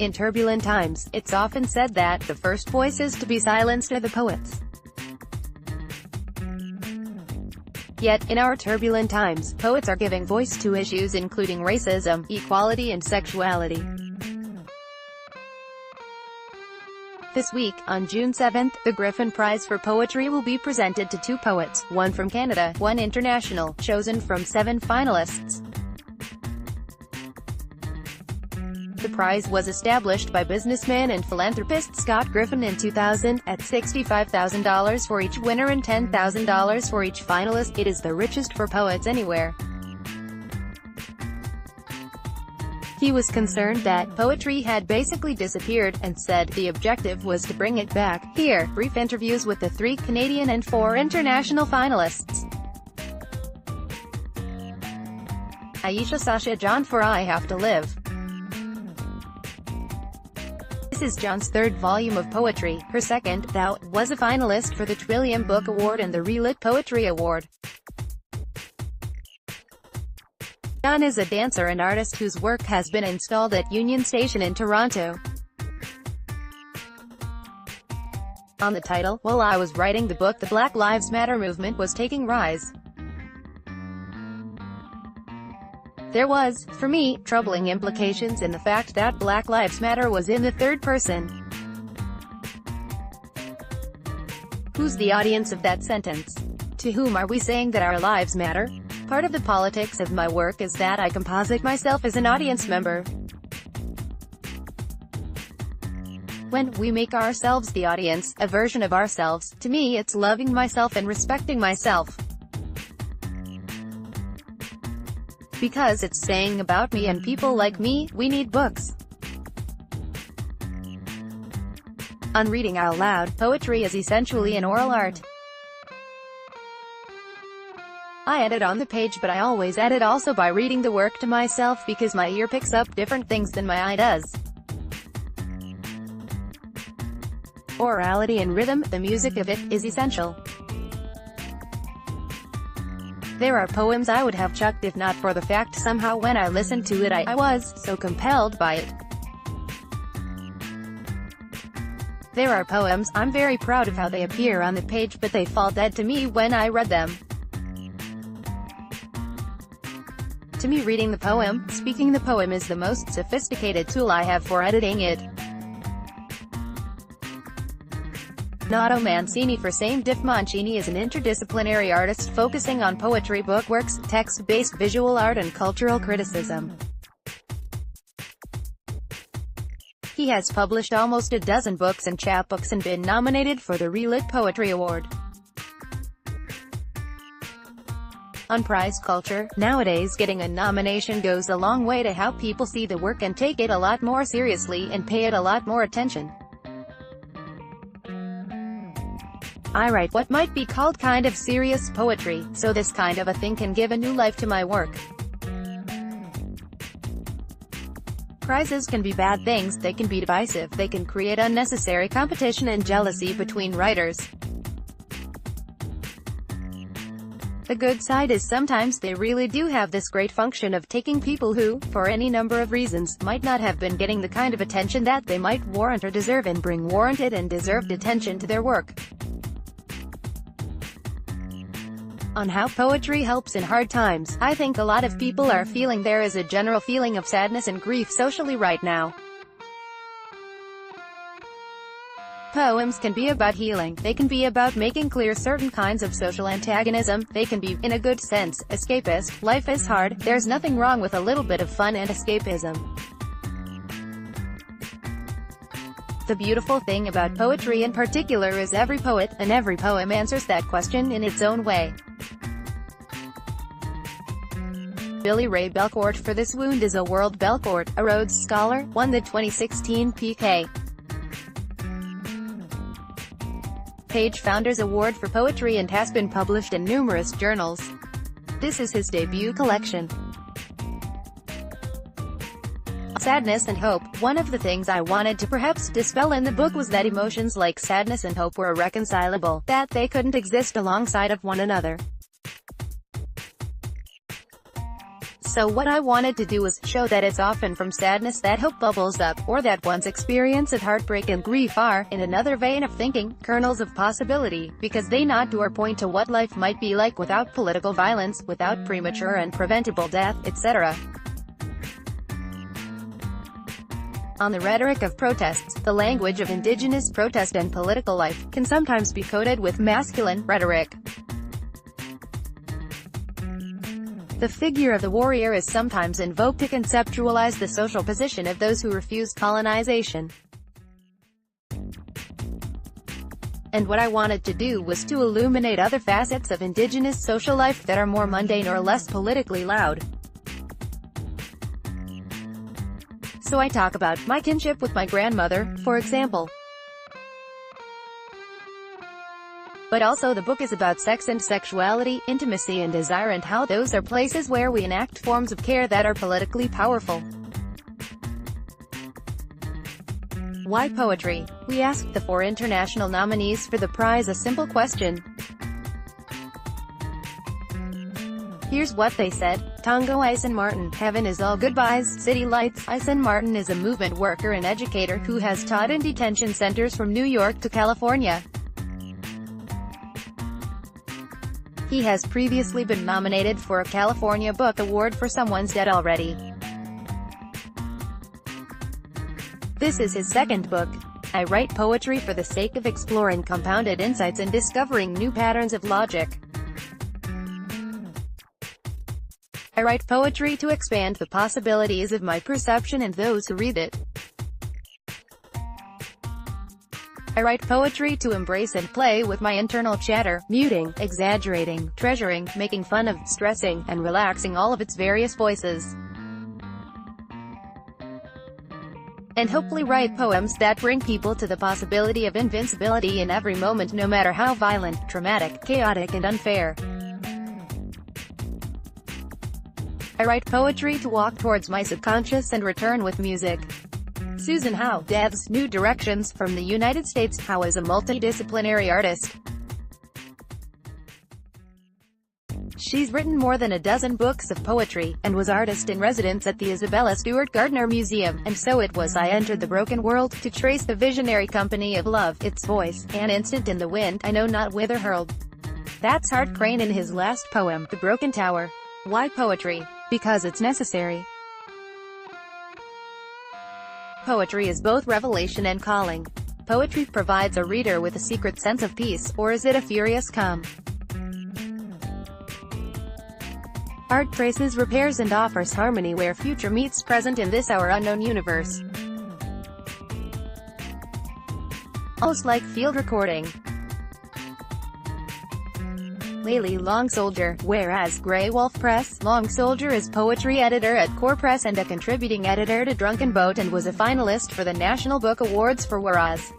In turbulent times, it's often said that the first voices to be silenced are the poets. Yet, in our turbulent times, poets are giving voice to issues including racism, equality and sexuality. This week, on June 7th, the Griffin Prize for Poetry will be presented to 2 poets, one from Canada, one international, chosen from 7 finalists. The prize was established by businessman and philanthropist Scott Griffin in 2000, at $65,000 for each winner and $10,000 for each finalist. It is the richest for poets anywhere. He was concerned that poetry had basically disappeared, and said the objective was to bring it back. Here, brief interviews with the 3 Canadian and 4 international finalists. Aisha Sasha John for I Have to Live. This is John's 3rd volume of poetry. Her 2nd, Thou, was a finalist for the Trillium Book Award and the Relit Poetry Award. John is a dancer and artist whose work has been installed at Union Station in Toronto. On the title, while I was writing the book, the Black Lives Matter movement was taking rise. There was, for me, troubling implications in the fact that Black Lives Matter was in the 3rd person. Who's the audience of that sentence? To whom are we saying that our lives matter? Part of the politics of my work is that I composite myself as an audience member. When we make ourselves the audience, a version of ourselves, to me it's loving myself and respecting myself. Because it's saying about me and people like me, we need books. On reading out loud, poetry is essentially an oral art. I edit on the page, but I always edit also by reading the work to myself, because my ear picks up different things than my eye does. Orality and rhythm, the music of it, is essential. There are poems I would have chucked if not for the fact somehow when I listened to it I was so compelled by it. There are poems I'm very proud of how they appear on the page, but they fall dead to me when I read them. To me, reading the poem, speaking the poem is the most sophisticated tool I have for editing it. Nato Mancini for Same Diff Mancini is an interdisciplinary artist focusing on poetry, bookworks, text-based visual art and cultural criticism. He has published almost a dozen books and chapbooks and been nominated for the Relit Poetry Award. On prize culture, nowadays getting a nomination goes a long way to how people see the work and take it a lot more seriously and pay it a lot more attention. I write what might be called kind of serious poetry, so this kind of a thing can give a new life to my work. Prizes can be bad things, they can be divisive, they can create unnecessary competition and jealousy between writers. The good side is sometimes they really do have this great function of taking people who, for any number of reasons, might not have been getting the kind of attention that they might warrant or deserve, and bring warranted and deserved attention to their work. On how poetry helps in hard times, I think a lot of people are feeling there is a general feeling of sadness and grief socially right now. Poems can be about healing, they can be about making clear certain kinds of social antagonism, they can be, in a good sense, escapist. Life is hard, there's nothing wrong with a little bit of fun and escapism. The beautiful thing about poetry in particular is every poet, and every poem answers that question in its own way. Billy Ray Belcourt for This Wound is a World Belcourt, a Rhodes Scholar, won the 2016 PK. Page Founders Award for Poetry and has been published in numerous journals. This is his debut collection. Sadness and hope. One of the things I wanted to perhaps dispel in the book was that emotions like sadness and hope were irreconcilable, that they couldn't exist alongside of one another. So what I wanted to do was show that it's often from sadness that hope bubbles up, or that one's experience of heartbreak and grief are, in another vein of thinking, kernels of possibility, because they nod to or point to what life might be like without political violence, without premature and preventable death, etc. On the rhetoric of protests, the language of indigenous protest and political life can sometimes be coded with masculine rhetoric. The figure of the warrior is sometimes invoked to conceptualize the social position of those who refuse colonization. And what I wanted to do was to illuminate other facets of indigenous social life that are more mundane or less politically loud. So I talk about my kinship with my grandmother, for example. But also the book is about sex and sexuality, intimacy and desire, and how those are places where we enact forms of care that are politically powerful. Why poetry? We asked the 4 international nominees for the prize a simple question. Here's what they said. Tongo Ison Martin, Heaven is All Goodbyes, City Lights. Ison Martin is a movement worker and educator who has taught in detention centers from New York to California. He has previously been nominated for a California Book Award for Someone's Dead Already. This is his second book. I write poetry for the sake of exploring compounded insights and discovering new patterns of logic. I write poetry to expand the possibilities of my perception and those who read it. I write poetry to embrace and play with my internal chatter, muting, exaggerating, treasuring, making fun of, stressing, and relaxing all of its various voices. And hopefully write poems that bring people to the possibility of invincibility in every moment, no matter how violent, traumatic, chaotic, and unfair. I write poetry to walk towards my subconscious and return with music. Susan Howe, Death's New Directions, from the United States. Howe is a multidisciplinary artist. She's written more than a dozen books of poetry, and was artist-in-residence at the Isabella Stewart Gardner Museum, and so it was I entered the broken world, to trace the visionary company of love, its voice, an instant in the wind, I know not whither hurled. That's Hart Crane in his last poem, The Broken Tower. Why poetry? Because it's necessary. Poetry is both revelation and calling. Poetry provides a reader with a secret sense of peace, or is it a furious calm? Art traces, repairs, and offers harmony where future meets present in this our unknown universe. Almost like field recording. Layli Long Soldier, whereas Grey Wolf Press. Long Soldier is poetry editor at Core Press and a contributing editor to Drunken Boat, and was a finalist for the National Book Awards for Whereas.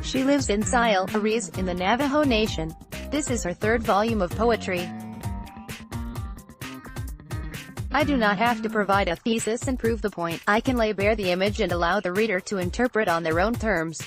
She lives in Sile, Ariz, in the Navajo Nation. This is her 3rd volume of poetry. I do not have to provide a thesis and prove the point. I can lay bare the image and allow the reader to interpret on their own terms.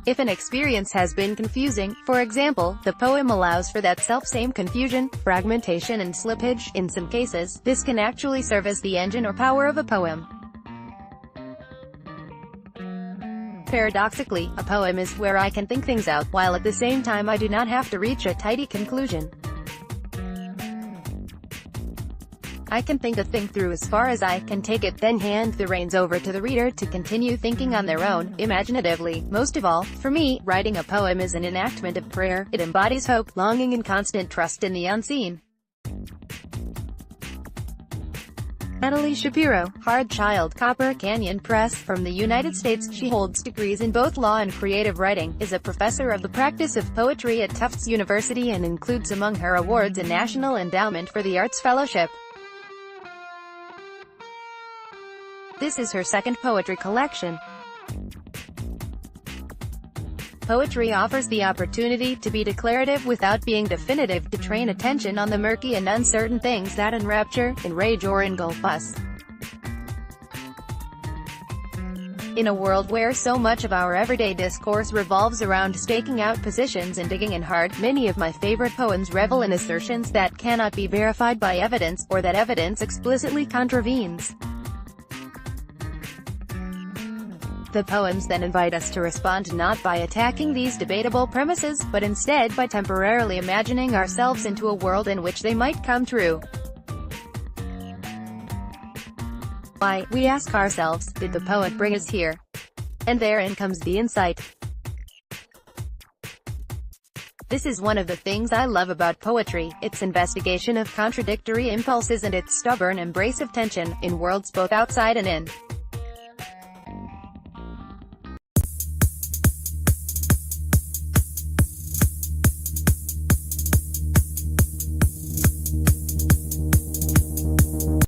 If an experience has been confusing, for example, the poem allows for that self-same confusion, fragmentation and slippage. In some cases, this can actually serve as the engine or power of a poem. Paradoxically, a poem is where I can think things out, while at the same time I do not have to reach a tidy conclusion. I can think a thing through as far as I can take it, then hand the reins over to the reader to continue thinking on their own, imaginatively. Most of all, for me, writing a poem is an enactment of prayer. It embodies hope, longing, and constant trust in the unseen. Natalie Shapiro, Hard Child, Copper Canyon Press, from the United States. She holds degrees in both law and creative writing, is a professor of the practice of poetry at Tufts University, and includes among her awards a National Endowment for the Arts Fellowship. This is her 2nd poetry collection. Poetry offers the opportunity to be declarative without being definitive, to train attention on the murky and uncertain things that enrapture, enrage, or engulf us. In a world where so much of our everyday discourse revolves around staking out positions and digging in hard, many of my favorite poems revel in assertions that cannot be verified by evidence, or that evidence explicitly contravenes. The poems then invite us to respond not by attacking these debatable premises, but instead by temporarily imagining ourselves into a world in which they might come true. Why, we ask ourselves, did the poet bring us here? And therein comes the insight. This is one of the things I love about poetry, its investigation of contradictory impulses and its stubborn embrace of tension, in worlds both outside and in.